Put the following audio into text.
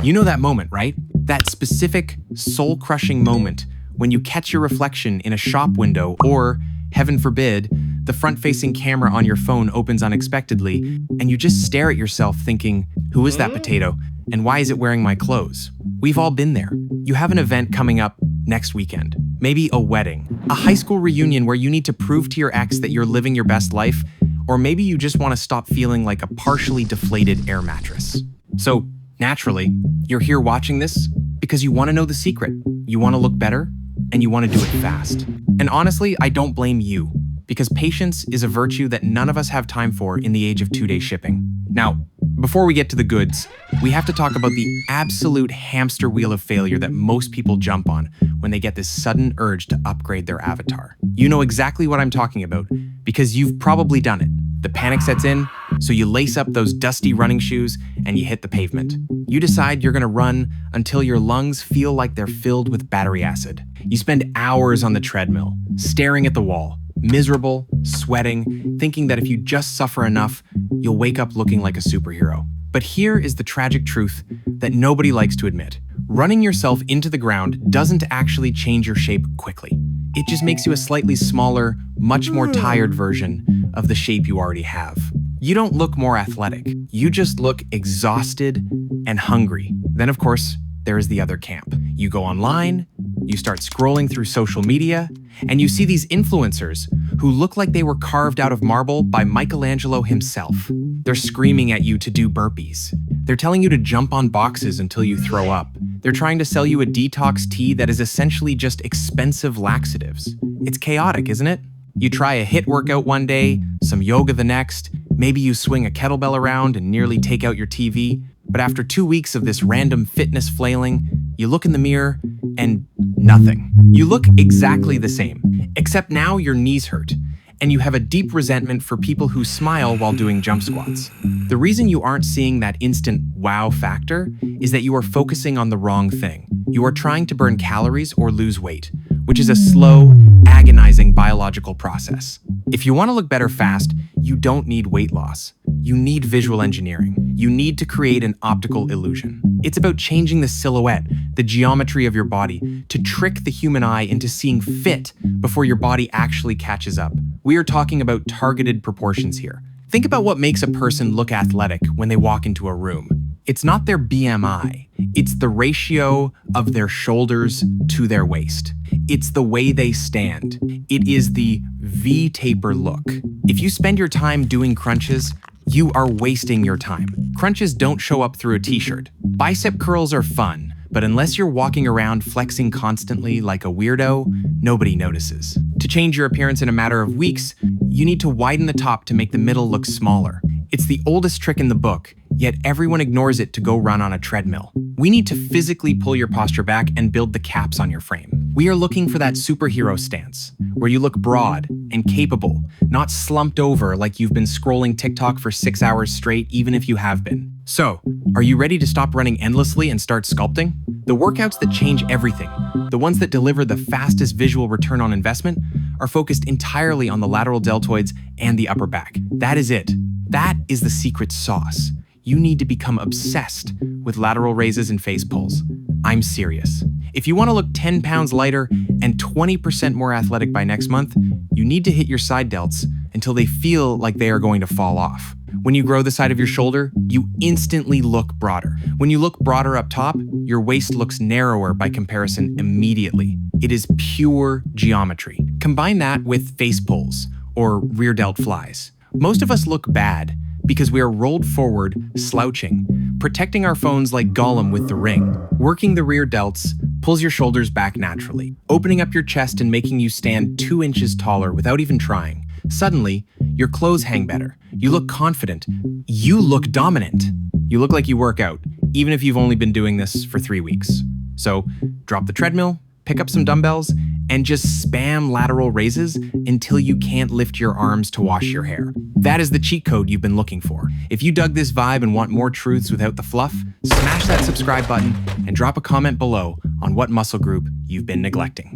You know that moment, right? That specific, soul-crushing moment when you catch your reflection in a shop window or, heaven forbid, the front-facing camera on your phone opens unexpectedly and you just stare at yourself thinking, who is that potato and why is it wearing my clothes? We've all been there. You have an event coming up next weekend. Maybe a wedding, a high school reunion where you need to prove to your ex that you're living your best life, or maybe you just want to stop feeling like a partially deflated air mattress. So, naturally, you're here watching this because you want to know the secret. You want to look better, and you want to do it fast. And honestly, I don't blame you, because patience is a virtue that none of us have time for in the age of 2-day shipping. Now, before we get to the goods, we have to talk about the absolute hamster wheel of failure that most people jump on when they get this sudden urge to upgrade their avatar. You know exactly what I'm talking about, because you've probably done it. The panic sets in, so you lace up those dusty running shoes and you hit the pavement. You decide you're gonna run until your lungs feel like they're filled with battery acid. You spend hours on the treadmill, staring at the wall, miserable, sweating, thinking that if you just suffer enough, you'll wake up looking like a superhero. But here is the tragic truth that nobody likes to admit. Running yourself into the ground doesn't actually change your shape quickly. It just makes you a slightly smaller, much more tired version of the shape you already have. You don't look more athletic. You just look exhausted and hungry. Then, of course, there is the other camp. You go online, you start scrolling through social media, and you see these influencers who look like they were carved out of marble by Michelangelo himself. They're screaming at you to do burpees. They're telling you to jump on boxes until you throw up. They're trying to sell you a detox tea that is essentially just expensive laxatives. It's chaotic, isn't it? You try a HIIT workout one day, some yoga the next, maybe you swing a kettlebell around and nearly take out your TV, but after 2 weeks of this random fitness flailing, you look in the mirror and nothing. You look exactly the same, except now your knees hurt, and you have a deep resentment for people who smile while doing jump squats. The reason you aren't seeing that instant wow factor is that you are focusing on the wrong thing. You are trying to burn calories or lose weight, which is a slow, agonizing biological process. If you want to look better fast, you don't need weight loss. You need visual engineering. You need to create an optical illusion. It's about changing the silhouette, the geometry of your body, to trick the human eye into seeing fit before your body actually catches up. We are talking about targeted proportions here. Think about what makes a person look athletic when they walk into a room. It's not their BMI. It's the ratio of their shoulders to their waist. It's the way they stand. It is the V-taper look. If you spend your time doing crunches, you are wasting your time. Crunches don't show up through a t-shirt. Bicep curls are fun, but unless you're walking around flexing constantly like a weirdo, nobody notices. To change your appearance in a matter of weeks, you need to widen the top to make the middle look smaller. It's the oldest trick in the book, yet everyone ignores it to go run on a treadmill. We need to physically pull your posture back and build the caps on your frame. We are looking for that superhero stance, where you look broad and capable, not slumped over like you've been scrolling TikTok for 6 hours straight, even if you have been. So, are you ready to stop running endlessly and start sculpting? The workouts that change everything, the ones that deliver the fastest visual return on investment, are focused entirely on the lateral deltoids and the upper back. That is it. That is the secret sauce. You need to become obsessed with lateral raises and face pulls. I'm serious. If you want to look 10 pounds lighter and 20% more athletic by next month, you need to hit your side delts until they feel like they are going to fall off. When you grow the side of your shoulder, you instantly look broader. When you look broader up top, your waist looks narrower by comparison immediately. It is pure geometry. Combine that with face pulls or rear delt flies. Most of us look bad because we are rolled forward, slouching, protecting our phones like Gollum with the ring. Working the rear delts pulls your shoulders back naturally, opening up your chest and making you stand 2 inches taller without even trying. Suddenly, your clothes hang better. You look confident. You look dominant. You look like you work out, even if you've only been doing this for 3 weeks. So, drop the treadmill, pick up some dumbbells, and just spam lateral raises until you can't lift your arms to wash your hair. That is the cheat code you've been looking for. If you dug this vibe and want more truths without the fluff, smash that subscribe button and drop a comment below on what muscle group you've been neglecting.